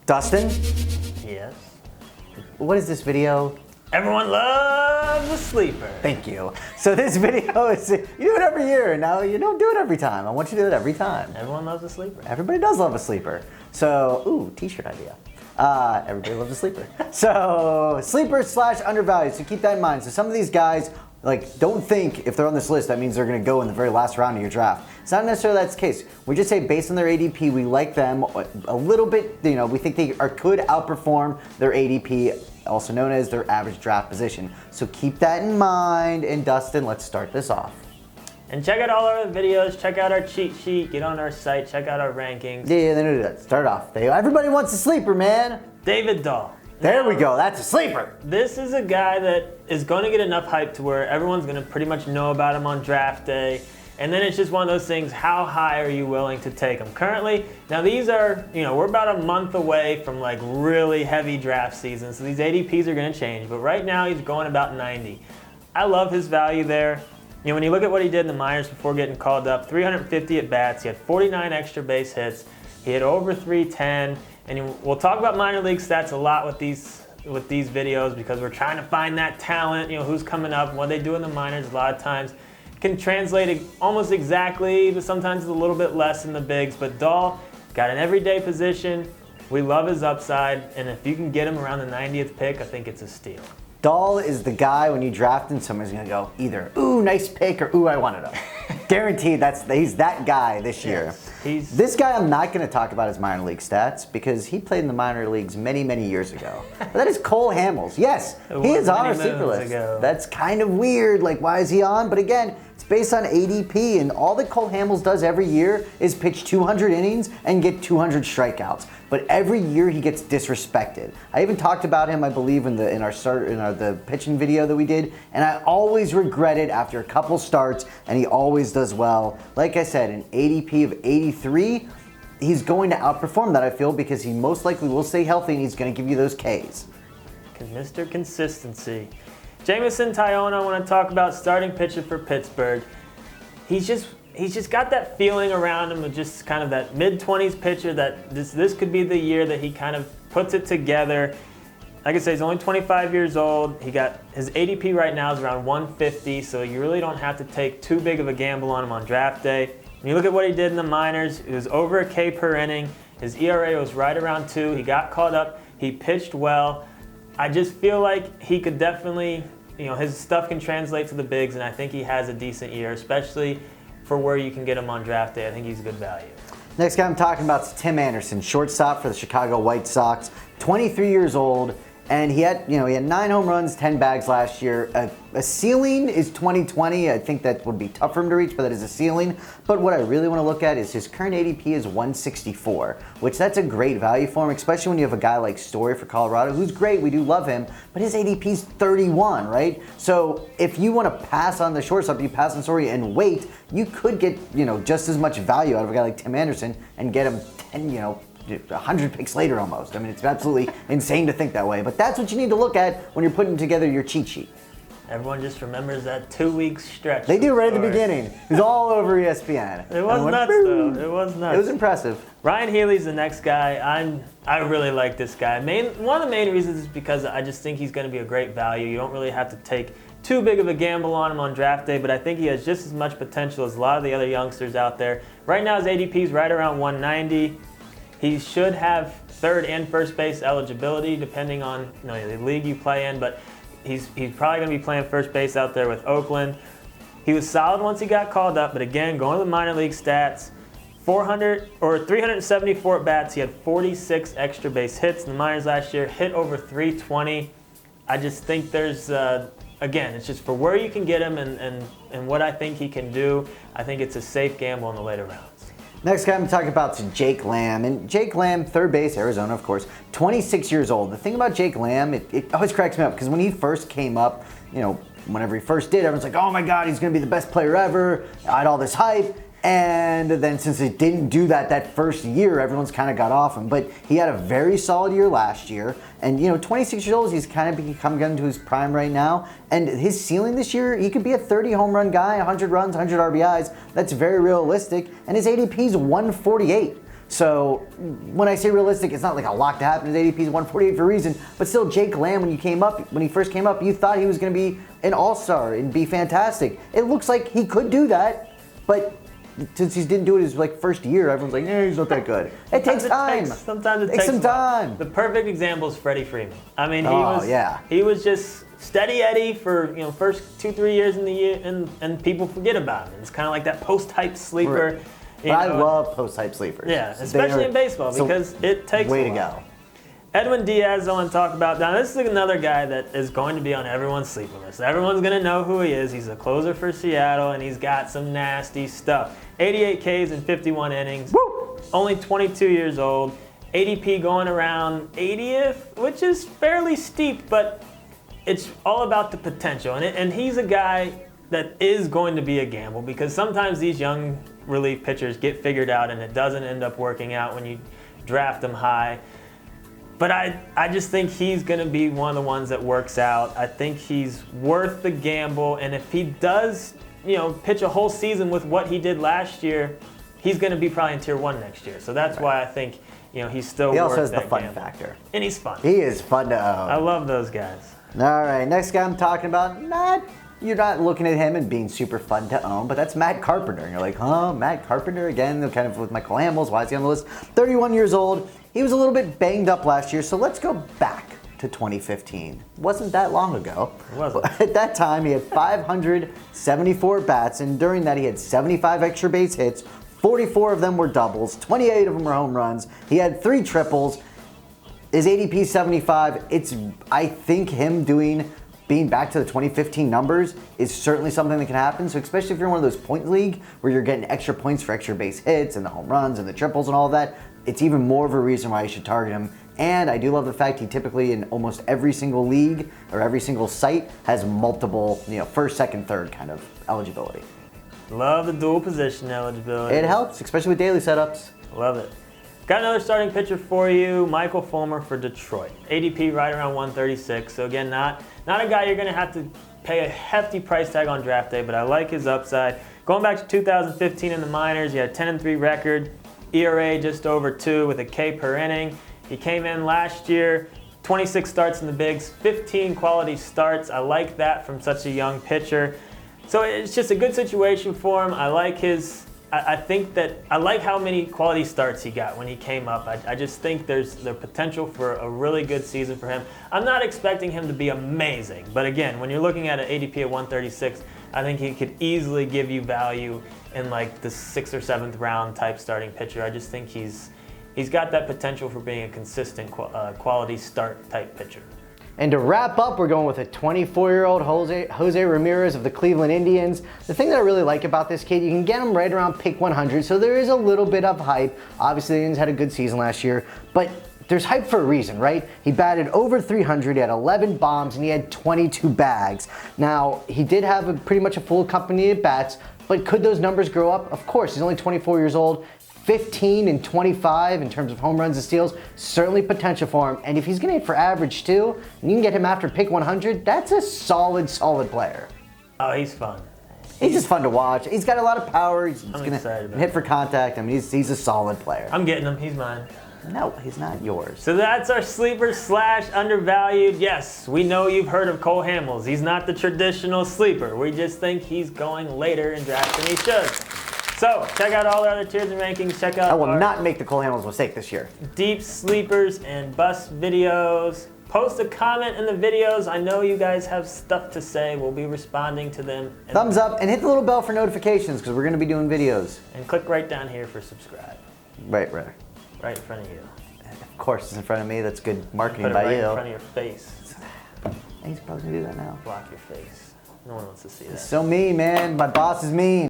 Dustin, Yes. what is this video? Everyone loves a sleeper. Thank you. So this video is, you do it every year, and now you don't do it every time. I want you to do it every time. Everyone loves a sleeper. Everybody does love a sleeper. So, ooh, t-shirt idea. Everybody loves a sleeper. So, sleeper / undervalued, so keep that in mind. So some of these guys, don't think if they're on this list, that means they're gonna go in the very last round of your draft. It's not necessarily that's the case. We just say based on their ADP, we like them a little bit, we think they could outperform their ADP, also known as their average draft position. So keep that in mind, and Dustin, let's start this off. And check out all our other videos, check out our cheat sheet, get on our site, check out our rankings. Yeah, no. Start off. Everybody wants a sleeper, man. David Dahl. There we go, that's a sleeper. This is a guy that is going to get enough hype to where everyone's going to pretty much know about him on draft day. And then it's just one of those things, how high are you willing to take him? Currently, now these are, we're about a month away from really heavy draft season, so these ADPs are going to change. But right now he's going about 90. I love his value there. When you look at what he did in the minors before getting called up, 350 at bats, he had 49 extra base hits, he hit over 310, and we'll talk about minor league stats a lot with these videos because we're trying to find that talent, who's coming up, what they do in the minors a lot of times can translate almost exactly, but sometimes it's a little bit less in the bigs. But Dahl got an everyday position. We love his upside, and if you can get him around the 90th pick, I think it's a steal. Dahl is the guy when you draft him, somebody's gonna go either, ooh, nice pick, or ooh, I wanted him. Guaranteed, he's that guy this year. Yes, this guy, I'm not gonna talk about his minor league stats because he played in the minor leagues many, many years ago. But that is Cole Hamels. Yes, he is on our sleeper list. That's kind of weird, why is he on? But again, it's based on ADP, and all that Cole Hamels does every year is pitch 200 innings and get 200 strikeouts. But every year he gets disrespected. I even talked about him, I believe, in the pitching video that we did, and I always regret it after a couple starts, and he always does well. Like I said, an ADP of 83, he's going to outperform that, I feel, because he most likely will stay healthy and he's going to give you those Ks. Mr. Consistency. Jameson Taillon, I want to talk about, starting pitcher for Pittsburgh. He's just got that feeling around him of just kind of that mid-20s pitcher that this could be the year that he kind of puts it together. Like I say, he's only 25 years old. His ADP right now is around 150, so you really don't have to take too big of a gamble on him on draft day. When you look at what he did in the minors, it was over a K per inning. His ERA was right around 2. He got caught up. He pitched well. I just feel like he could definitely, his stuff can translate to the bigs, and I think he has a decent year, especially for where you can get him on draft day. I think he's a good value. Next guy I'm talking about is Tim Anderson, shortstop for the Chicago White Sox, 23 years old, and he had 9 home runs, 10 bags last year. A ceiling is 2020. I think that would be tough for him to reach, but that is a ceiling. But what I really want to look at is his current ADP is 164, which that's a great value for him, especially when you have a guy like Story for Colorado, who's great. We do love him, but his ADP is 31, right? So if you want to pass on the shortstop, you pass on Story and wait, you could get just as much value out of a guy like Tim Anderson and get him 10, 100 picks later almost. I mean, it's absolutely insane to think that way, but that's what you need to look at when you're putting together your cheat sheet. Everyone just remembers that 2-week stretch. They do right at the beginning. It was all over ESPN. It was nuts, though. It was nuts. It was impressive. Ryan Healy's the next guy. I really like this guy. One of the main reasons is because I just think he's going to be a great value. You don't really have to take too big of a gamble on him on draft day, but I think he has just as much potential as a lot of the other youngsters out there. Right now, his ADP is right around 190. He should have third and first base eligibility depending on the league you play in, but he's probably going to be playing first base out there with Oakland. He was solid once he got called up, but again, going to the minor league stats, 374 at bats. He had 46 extra base hits in the minors last year, hit over 320. I just think there's, again, it's just for where you can get him and what I think he can do. I think it's a safe gamble in the later rounds. Next guy I'm talking about is Jake Lamb. And Jake Lamb, third base, Arizona, of course, 26 years old. The thing about Jake Lamb, it always cracks me up because when he first came up, whenever he first did, everyone's like, oh my God, he's going to be the best player ever. I had all this hype. And then since it didn't do that first year, everyone's kind of got off him. But he had a very solid year last year. And 26 years old, he's kind of coming into his prime right now. And his ceiling this year, he could be a 30 home run guy, 100 runs, 100 RBIs. That's very realistic. And his ADP is 148. So when I say realistic, it's not like a lock to happen. His ADP is 148 for a reason. But still, Jake Lamb, when he first came up, you thought he was going to be an all-star and be fantastic. It looks like he could do that, but since he didn't do it his first year, everyone's like, he's not that good. It takes time. Sometimes it takes some time. The perfect example is Freddie Freeman. I mean, he was just steady Eddie for first 2-3 years in the year, and people forget about him. It's kind of like that post-hype sleeper. Right. But I love post-hype sleepers. Yeah, especially in baseball because it takes way a to go. Edwin Diaz, I want to talk about. Now, this is another guy that is going to be on everyone's sleeper list. Everyone's going to know who he is. He's a closer for Seattle, and he's got some nasty stuff. 88 Ks in 51 innings. Woo! Only 22 years old. ADP going around 80th, which is fairly steep, but it's all about the potential. And he's a guy that is going to be a gamble because sometimes these young relief pitchers get figured out and it doesn't end up working out when you draft them high. But I just think he's going to be one of the ones that works out. I think he's worth the gamble. And if he does, pitch a whole season with what he did last year, he's going to be probably in Tier 1 next year. So that's why I think, he's still worth that gamble. He also has the fun factor. And he's fun. He is fun to own. I love those guys. All right, next guy I'm talking about, you're not looking at him and being super fun to own, but that's Matt Carpenter. And you're like, Matt Carpenter again, kind of with Michael Hamels. Why is he on the list? 31 years old. He was a little bit banged up last year, so let's go back to 2015. Wasn't that long ago. It wasn't. But at that time, he had 574 bats, and during that, he had 75 extra base hits. 44 of them were doubles. 28 of them were home runs. He had 3 triples. His ADP 75. I think him being back to the 2015 numbers is certainly something that can happen. So especially if you're in one of those point league where you're getting extra points for extra base hits and the home runs and the triples and all of that, it's even more of a reason why you should target him. And I do love the fact he typically in almost every single league or every single site has multiple, first, second, third kind of eligibility. Love the dual position eligibility. It helps, especially with daily setups. Love it. Got another starting pitcher for you, Michael Fulmer for Detroit. ADP right around 136. So again, not a guy you're going to have to pay a hefty price tag on draft day, but I like his upside. Going back to 2015 in the minors, he had a 10-3 record, ERA just over 2 with a K per inning. He came in last year, 26 starts in the bigs, 15 quality starts. I like that from such a young pitcher. So it's just a good situation for him. I like I like how many quality starts he got when he came up. I just think there's the potential for a really good season for him. I'm not expecting him to be amazing, but again, when you're looking at an ADP of 136, I think he could easily give you value in like the 6th or 7th round type starting pitcher. I just think he's got that potential for being a consistent quality start type pitcher. And to wrap up, we're going with a 24-year-old Jose Ramirez of the Cleveland Indians. The thing that I really like about this kid, you can get him right around pick 100, so there is a little bit of hype. Obviously, the Indians had a good season last year, but there's hype for a reason, right? He batted over 300, he had 11 bombs, and he had 22 bags. Now, he did have pretty much a full company of bats, but could those numbers grow up? Of course, he's only 24 years old. 15 and 25 in terms of home runs and steals, certainly potential for him. And if he's going to hit for average too, and you can get him after pick 100, that's a solid player. Oh, he's fun. He's just fun to watch. He's got a lot of power. He's going excited to hit for contact. I mean, he's a solid player. I'm getting him. He's mine. No, he's not yours. So that's our sleeper / undervalued. Yes, we know you've heard of Cole Hamels. He's not the traditional sleeper. We just think he's going later in drafts than he should. So, check out all our other tiers and rankings. Check out I will not make the Cole Hamels mistake this year. Deep sleepers and bust videos. Post a comment in the videos. I know you guys have stuff to say. We'll be responding to them. Thumbs up and hit the little bell for notifications because we're going to be doing videos. And click right down here for subscribe. Right. Right in front of you. Of course, it's in front of me. That's good marketing Put it by right you. in front of your face. He's probably going to do that now. Block your face. No one wants to see that. It's so mean, man. My boss is mean.